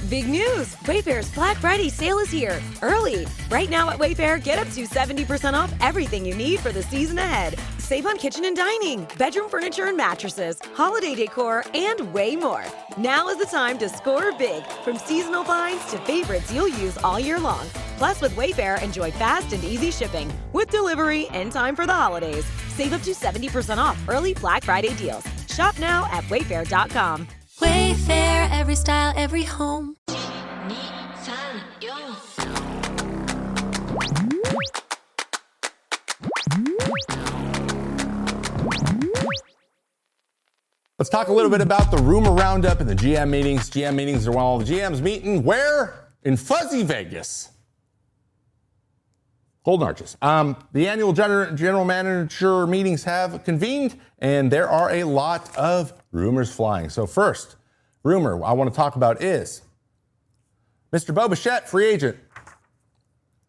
Big news! Wayfair's Black Friday sale is here, early. Right now at Wayfair, get up to 70% off everything you need for the season ahead. Save on kitchen and dining, bedroom furniture and mattresses, holiday decor, and way more. Now is the time to score big, from seasonal finds to favorites you'll use all year long. Plus, with Wayfair, enjoy fast and easy shipping, with delivery in time for the holidays. Save up to 70% off early Black Friday deals. Shop now at wayfair.com. Wayfair, every style, every home. Let's talk a little bit about the rumor roundup and the GM meetings. GM meetings are when all the GMs meeting. Where? In fuzzy Vegas. Golden Arches. The annual general manager meetings have convened, and there are a lot of rumors flying. So first rumor I want to talk about is Mr. Bichette, free agent.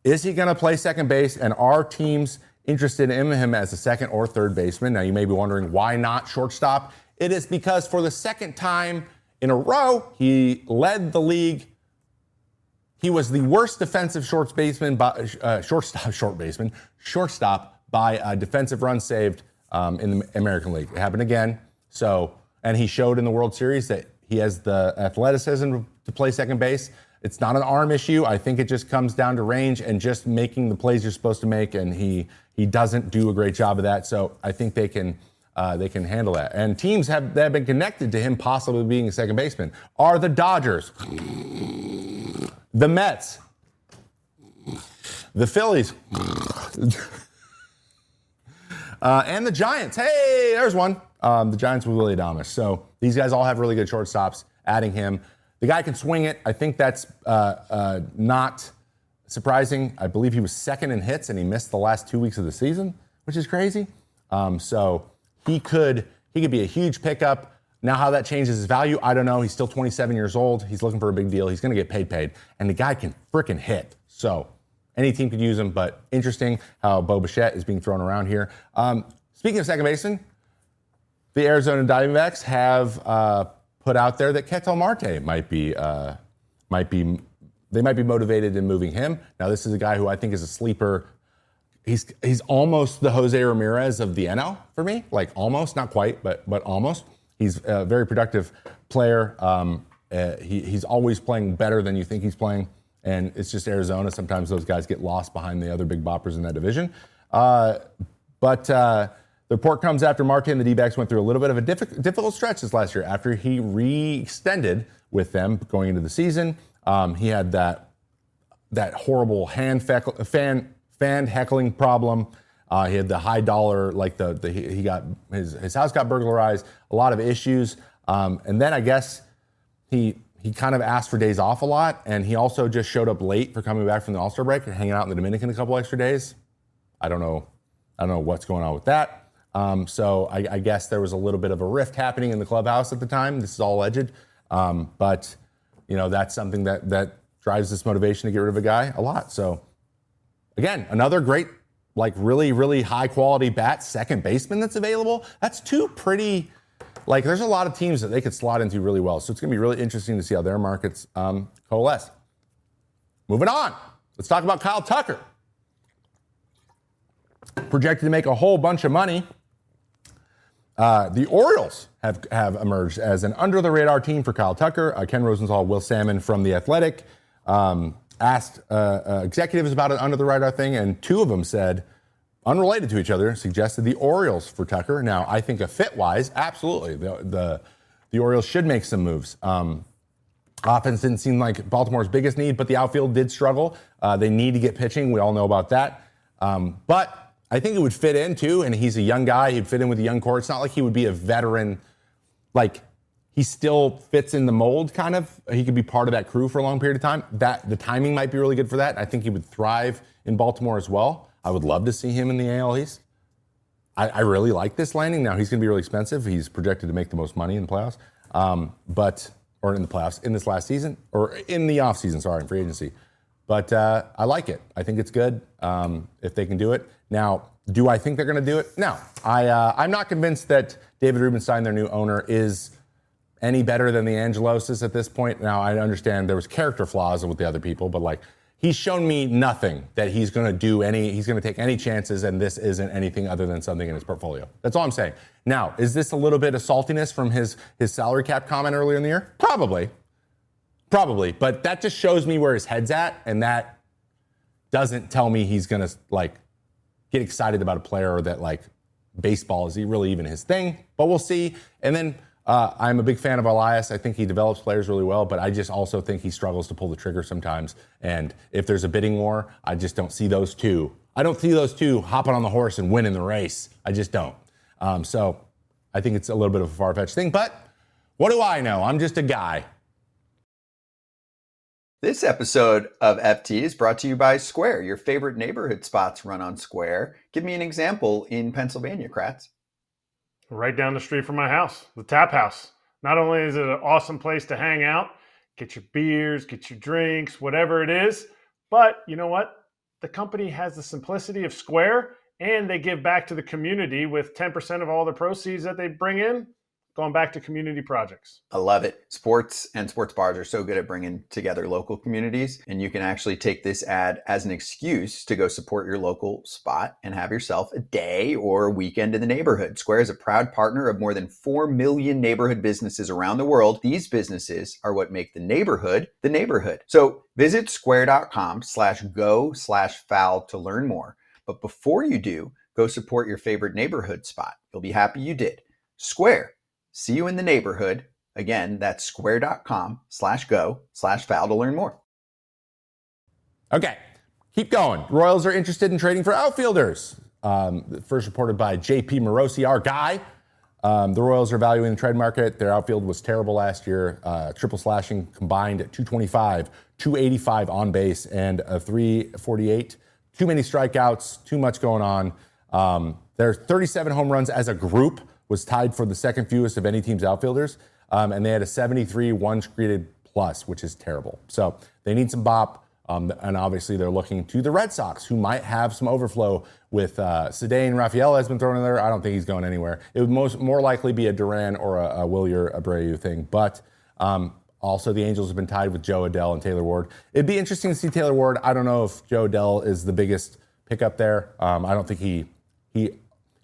Is he going to play second base, and are teams interested in him as a second or third baseman? Now, you may be wondering, why not shortstop? It is because for the second time in a row, he led the league. He was the worst defensive shortstop by defensive runs saved in the American League. It happened again. So, and he showed in the World Series that he has the athleticism to play second base. It's not an arm issue. I think it just comes down to range and just making the plays you're supposed to make. And he doesn't do a great job of that. So I think they can handle that. And teams that have been connected to him possibly being a second baseman are the Dodgers, the Mets, the Phillies, and the Giants. Hey, there's one. The Giants with Willie Adames. So these guys all have really good shortstops. Adding him, the guy can swing it. I think that's not surprising. I believe he was second in hits, and he missed the last 2 weeks of the season, which is crazy. So he could be a huge pickup. Now, how that changes his value, I don't know. He's still 27 years old. He's looking for a big deal. He's going to get paid. And the guy can freaking hit. So any team could use him, but interesting how Bichette is being thrown around here. Speaking of second baseman, the Arizona Diamondbacks have put out there that Ketel Marte might be motivated in moving him. Now, this is a guy who I think is a sleeper. He's almost the Jose Ramirez of the NL for me. Like almost, not quite, but almost. He's a very productive player. He's always playing better than you think he's playing. And it's just Arizona. Sometimes those guys get lost behind the other big boppers in that division. But the report comes after Marte and the D-backs went through a little bit of a difficult stretch this last year after he re-extended with them going into the season. He had that horrible fan heckling problem. He had the high dollar, like he got his house got burglarized, a lot of issues. And then I guess he kind of asked for days off a lot, and he also just showed up late for coming back from the All-Star break and hanging out in the Dominican a couple extra days. I don't know what's going on with that. So I guess there was a little bit of a rift happening in the clubhouse at the time. This is all alleged. But that's something that drives this motivation to get rid of a guy a lot. So again, another great, like really, really high quality bat second baseman that's available. That's two pretty, there's a lot of teams that they could slot into really well. So it's going to be really interesting to see how their markets coalesce. Moving on. Let's talk about Kyle Tucker. Projected to make a whole bunch of money. The Orioles have emerged as an under-the-radar team for Kyle Tucker. Ken Rosenthal, Will Salmon from The Athletic asked executives about an under-the-radar thing, and two of them said, unrelated to each other, suggested the Orioles for Tucker. Now, I think a fit-wise, absolutely, the Orioles should make some moves. Offense didn't seem like Baltimore's biggest need, but the outfield did struggle. They need to get pitching. We all know about that. But I think it would fit in, too, and he's a young guy. He'd fit in with the young core. It's not like he would be a veteran. He still fits in the mold, kind of. He could be part of that crew for a long period of time. The timing might be really good for that. I think he would thrive in Baltimore as well. I would love to see him in the AL East. I really like this landing. Now, he's going to be really expensive. He's projected to make the most money in the playoffs. Or in the playoffs, in this last season, or in the offseason, in free agency. But I like it. I think it's good if they can do it. Now, do I think they're going to do it? No. I'm not convinced that David Rubenstein, their new owner, is any better than the Angeloses at this point. Now, I understand there was character flaws with the other people, but like, he's shown me nothing that he's going to take any chances, and this isn't anything other than something in his portfolio. That's all I'm saying. Now, is this a little bit of saltiness from his salary cap comment earlier in the year? Probably, but that just shows me where his head's at, and that doesn't tell me he's going to like get excited about a player or that like baseball is really even his thing, but we'll see. And then I'm a big fan of Elias. I think he develops players really well, but I just also think he struggles to pull the trigger sometimes. And if there's a bidding war, I just don't see those two. I don't see those two hopping on the horse and winning the race. I just don't. So I think it's a little bit of a far-fetched thing, but what do I know? I'm just a guy. This episode of FT is brought to you by Square. Your favorite neighborhood spots run on Square. Give me an example in Pennsylvania, Kratz. Right down the street from my house, the Tap House. Not only is it an awesome place to hang out, get your beers, get your drinks, whatever it is, but you know what? The company has the simplicity of Square, and they give back to the community with 10% of all the proceeds that they bring in going back to community projects. I love it. Sports and sports bars are so good at bringing together local communities, and you can actually take this ad as an excuse to go support your local spot and have yourself a day or a weekend in the neighborhood. Square is a proud partner of more than 4 million neighborhood businesses around the world. These businesses are what make the neighborhood the neighborhood. So visit square.com/go/foul to learn more. But before you do, go support your favorite neighborhood spot. You'll be happy you did. Square. See you in the neighborhood. Again, that's square.com/go/foul to learn more. Okay, keep going. Royals are interested in trading for outfielders. First reported by JP Morosi, our guy. The Royals are valuing the trade market. Their outfield was terrible last year. Triple slashing combined at 225, 285 on base, and a 348. Too many strikeouts, too much going on. Their 37 home runs as a group was tied for the second fewest of any team's outfielders. And they had a 73 one-created plus, which is terrible. So they need some bop. And obviously they're looking to the Red Sox, who might have some overflow with Cedane. Rafael has been thrown in there. I don't think he's going anywhere. It would more likely be a Duran or a Wilyer Abreu thing. But also the Angels have been tied with Joe Adell and Taylor Ward. It'd be interesting to see Taylor Ward. I don't know if Joe Adell is the biggest pickup there. I don't think he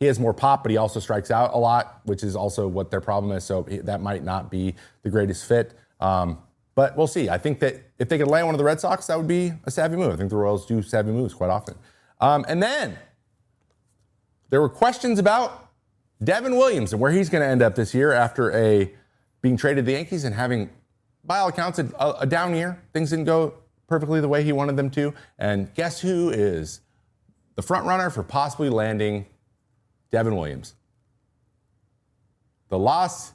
has more pop, but he also strikes out a lot, which is also what their problem is. So that might not be the greatest fit. But we'll see. I think that if they could land one of the Red Sox, that would be a savvy move. I think the Royals do savvy moves quite often. And then there were questions about Devin Williams and where he's going to end up this year after being traded to the Yankees and having, by all accounts, a down year. Things didn't go perfectly the way he wanted them to. And guess who is the front runner for possibly landing Devin Williams? The Los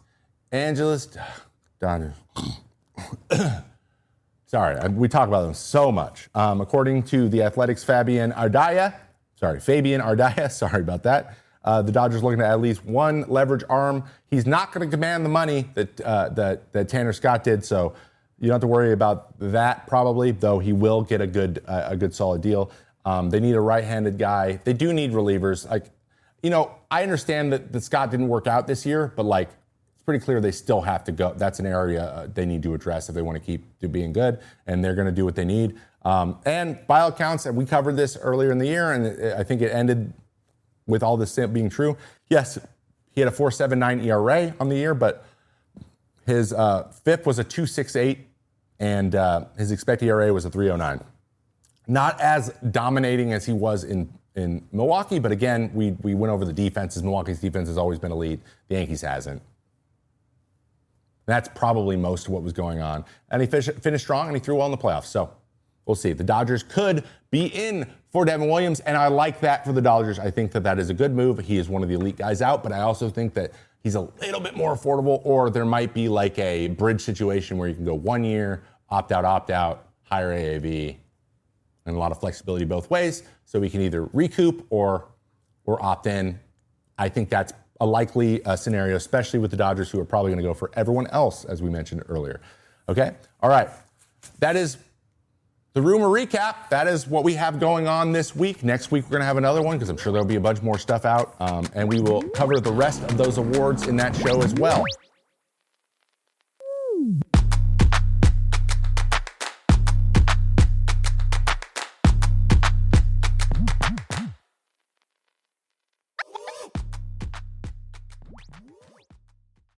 Angeles Dodgers. Sorry, we talk about them so much. According to the Athletics' Fabian Ardaya, sorry about that. The Dodgers looking to at least one leverage arm. He's not going to command the money that Tanner Scott did, so you don't have to worry about that probably, though he will get a good solid deal. They need a right-handed guy. They do need relievers. I understand that Scott didn't work out this year, but it's pretty clear they still have to go. That's an area they need to address if they want to keep being good, and they're going to do what they need. And by all accounts, and we covered this earlier in the year, and I think it ended with all this being true. Yes, he had a 4.79 ERA on the year, but his FIP was a 2.68, and his expected ERA was a 3.09. Not as dominating as he was in Milwaukee, but again, we went over the defenses. Milwaukee's defense has always been elite. The Yankees hasn't. That's probably most of what was going on. And he finished strong, and he threw well in the playoffs. So we'll see. The Dodgers could be in for Devin Williams, and I like that for the Dodgers. I think that is a good move. He is one of the elite guys out, but I also think that he's a little bit more affordable, or there might be like a bridge situation where you can go 1 year, opt out, higher AAV, and a lot of flexibility both ways. So we can either recoup or opt in. I think that's a likely scenario, especially with the Dodgers, who are probably going to go for everyone else, as we mentioned earlier. Okay? All right. That is the rumor recap. That is what we have going on this week. Next week, we're going to have another one because I'm sure there'll be a bunch more stuff out. And we will cover the rest of those awards in that show as well.